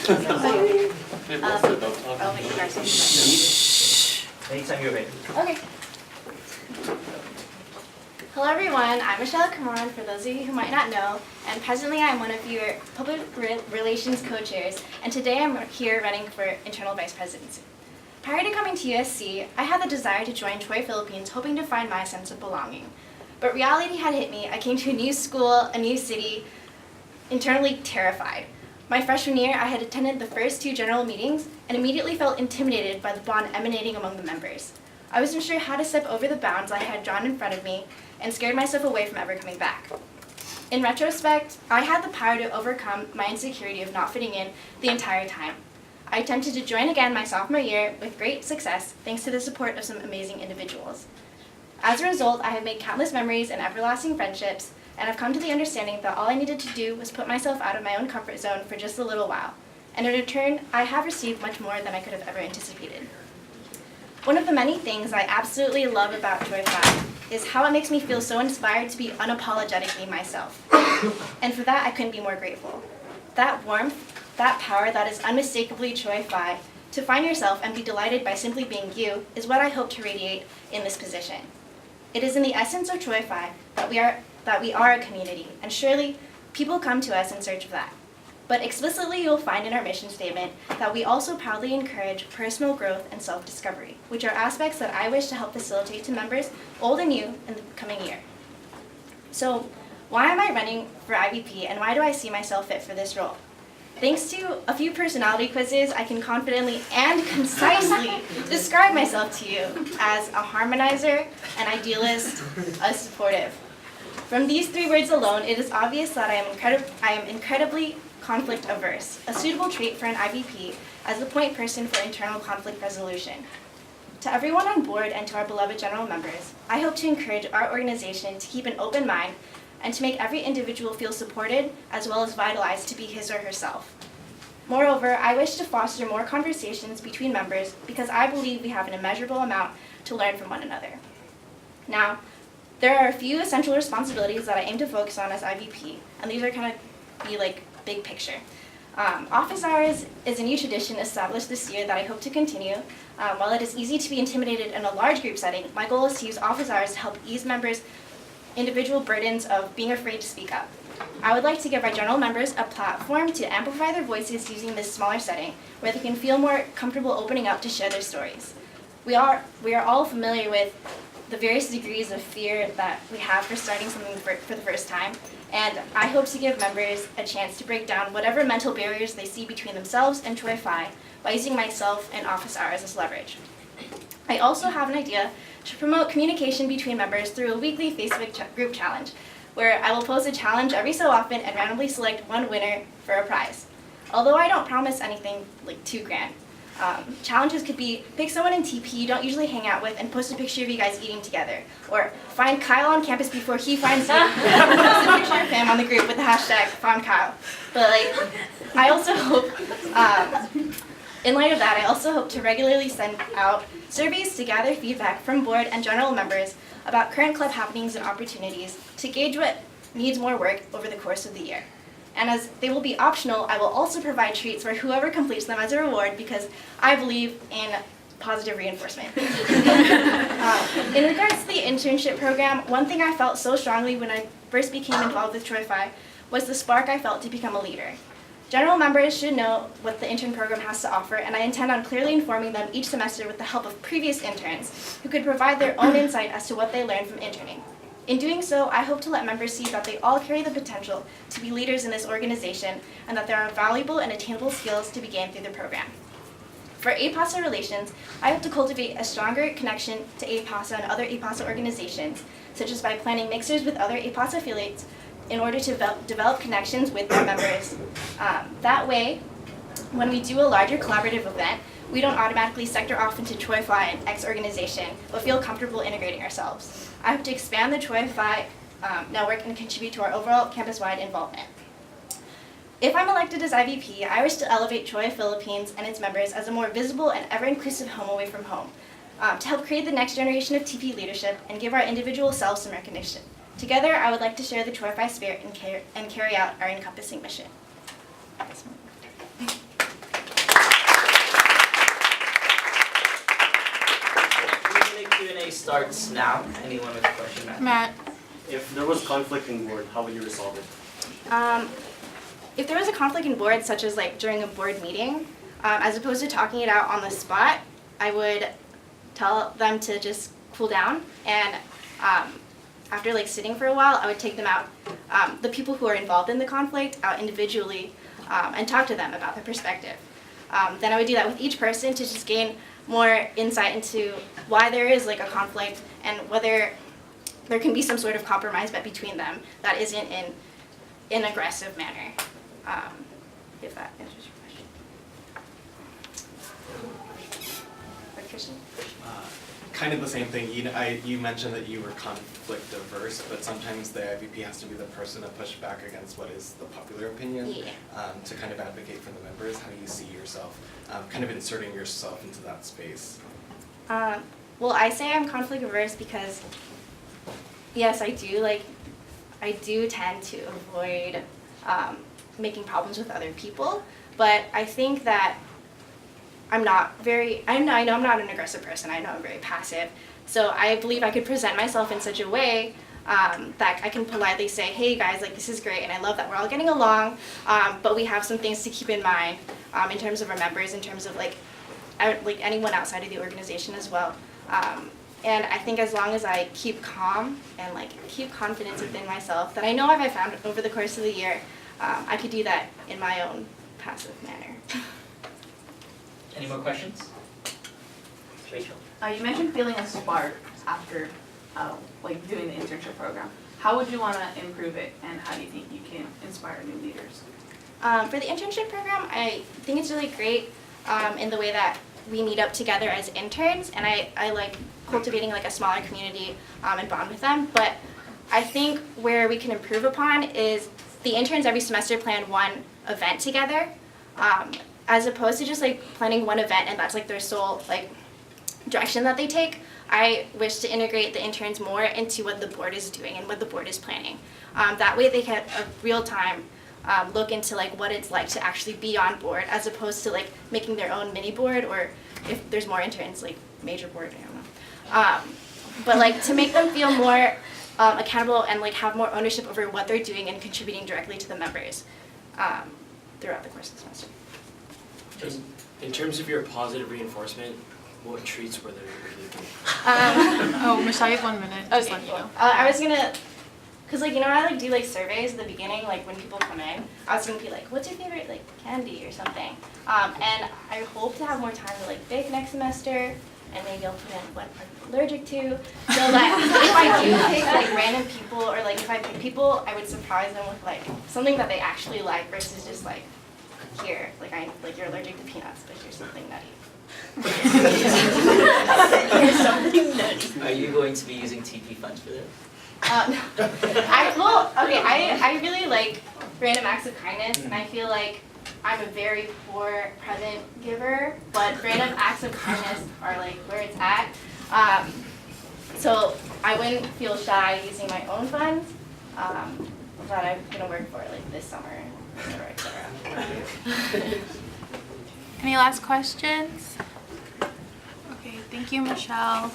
I'll make you guys Anytime you're ready. Okay. Hello everyone, I'm Agcamaran, for those of you who might not know, and presently I'm one of your public relations co-chairs, and today I'm here running for internal vice presidency. Prior to coming to USC, I had the desire to join Troy Philippines, hoping to find my sense of belonging. But reality had hit me. I came to a new school, a new city, internally terrified. My freshman year, I had attended the first 2 general meetings and immediately felt intimidated by the bond emanating among the members. I wasn't sure how to step over the bounds I had drawn in front of me and scared myself away from ever coming back. In retrospect, I had the power to overcome my insecurity of not fitting in the entire time. I attempted to join again my sophomore year with great success thanks to the support of some amazing individuals. As a result, I have made countless memories and everlasting friendships, and I've come to the understanding that all I needed to do was put myself out of my own comfort zone for just a little while. And in return, I have received much more than I could have ever anticipated. One of the many things I absolutely love about Troy Phi is how it makes me feel so inspired to be unapologetically myself. And for that, I couldn't be more grateful. That warmth, that power that is unmistakably Troy Phi, to find yourself and be delighted by simply being you, is what I hope to radiate in this position. It is in the essence of Troy Phi that we are a community, and surely people come to us in search of that. But explicitly you'll find in our mission statement that we also proudly encourage personal growth and self-discovery, which are aspects that I wish to help facilitate to members, old and new, in the coming year. So why am I running for IVP, and why do I see myself fit for this role? Thanks to a few personality quizzes, I can confidently and concisely describe myself to you as a harmonizer, an idealist, a supportive. From these 3 words alone, it is obvious that I am incredibly conflict averse, a suitable trait for an IVP as the point person for internal conflict resolution. To everyone on board and to our beloved general members, I hope to encourage our organization to keep an open mind and to make every individual feel supported as well as vitalized to be his or herself. Moreover, I wish to foster more conversations between members because I believe we have an immeasurable amount to learn from one another. Now, there are a few essential responsibilities that I aim to focus on as IVP, and these are kind of be like big picture. Office hours is a new tradition established this year that I hope to continue. While it is easy to be intimidated in a large group setting, my goal is to use office hours to help ease members' individual burdens of being afraid to speak up. I would like to give our general members a platform to amplify their voices using this smaller setting, where they can feel more comfortable opening up to share their stories. We are all familiar with the various degrees of fear that we have for starting something for the first time, and I hope to give members a chance to break down whatever mental barriers they see between themselves and Troy Phi by using myself and office hours as leverage. I also have an idea to promote communication between members through a weekly Facebook group challenge, where I will post a challenge every so often and randomly select one winner for a prize. Although I don't promise anything like too grand. Challenges could be pick someone in TP you don't usually hang out with and post a picture of you guys eating together, or find Kyle on campus before he finds you. Post a picture of him on the group with the hashtag #FoundKyle. But I also hope, in light of that, I also hope to regularly send out surveys to gather feedback from board and general members about current club happenings and opportunities to gauge what needs more work over the course of the year. And as they will be optional, I will also provide treats for whoever completes them as a reward because I believe in positive reinforcement. In regards to the internship program, one thing I felt so strongly when I first became involved with Troy Phi was the spark I felt to become a leader. General members should know what the intern program has to offer, and I intend on clearly informing them each semester with the help of previous interns who could provide their own insight as to what they learned from interning. In doing so, I hope to let members see that they all carry the potential to be leaders in this organization and that there are valuable and attainable skills to be gained through the program. For APASA relations, I hope to cultivate a stronger connection to APASA and other APASA organizations, such as by planning mixers with other APASA affiliates in order to develop connections with their members. That way, when we do a larger collaborative event, we don't automatically sector off into Troy Phi and X organization, but feel comfortable integrating ourselves. I hope to expand the Troy Phi network and contribute to our overall campus-wide involvement. If I'm elected as IVP, I wish to elevate Troy Philippines and its members as a more visible and ever-inclusive home away from home, to help create the next generation of TP leadership and give our individual selves some recognition. Together, I would like to share the Troy Phi spirit and carry out our encompassing mission. starts now. Anyone with a question? Matt. If there was conflict in board, how would you resolve it? If there was a conflict in board, such as like during a board meeting, as opposed to talking it out on the spot, I would tell them to just cool down, and after like sitting for a while, I would take them out, the people who are involved in the conflict, out individually, and talk to them about their perspective. Then I would do that with each person to just gain more insight into why there is like a conflict and whether there can be some sort of compromise between them that isn't in an aggressive manner. If that answers your question. What, Christian? Kind of the same thing. You mentioned that you were conflict averse, but sometimes the IVP has to be the person to push back against what is the popular opinion, to kind of advocate for the members. How do you see yourself kind of inserting yourself into that space? Well, I say I'm conflict averse because, yes, I do tend to avoid making problems with other people, but I think that I know I'm not an aggressive person. I know I'm very passive. So I believe I could present myself in such a way that I can politely say, hey guys, like this is great and I love that we're all getting along, but we have some things to keep in mind in terms of our members, in terms of like anyone outside of the organization as well. And I think as long as I keep calm and like keep confidence within myself, that I know I've found over the course of the year, I could do that in my own passive manner. Any more questions? Rachel. You mentioned feeling a spark after like doing the internship program. How would you want to improve it, and how do you think you can inspire new leaders? For the internship program, I think it's really great in the way that we meet up together as interns, and I like cultivating like a smaller community and bond with them. But I think where we can improve upon is the interns every semester plan one event together, as opposed to just like planning one event and that's like their sole like direction that they take. I wish to integrate the interns more into what the board is doing and what the board is planning. That way they get a real-time look into like what it's like to actually be on board, as opposed to like making their own mini board, or if there's more interns, like major board, I don't know. But like to make them feel more accountable and like have more ownership over what they're doing and contributing directly to the members throughout the course of the semester. In terms of your positive reinforcement, what treats were there usually given? Oh, Michelle, you have 1 minute. Just let me know. I was gonna, cause like I like do like surveys at the beginning, like when people come in. I was gonna be like, what's your favorite like candy or something? And I hope to have more time to like bake next semester, and maybe I'll put in what I'm allergic to, so that if I do pick like random people, or like if I pick people, I would surprise them with like something that they actually like versus just like, here, like you're allergic to peanuts, but here's something nutty. Here's something nutty. Are you going to be using TP funds for this? I really like random acts of kindness, and I feel like I'm a very poor present giver, but random acts of kindness are like where it's at. So I wouldn't feel shy using my own funds that I'm gonna work for like this summer, et cetera. Any last questions? Okay, thank you, Michelle.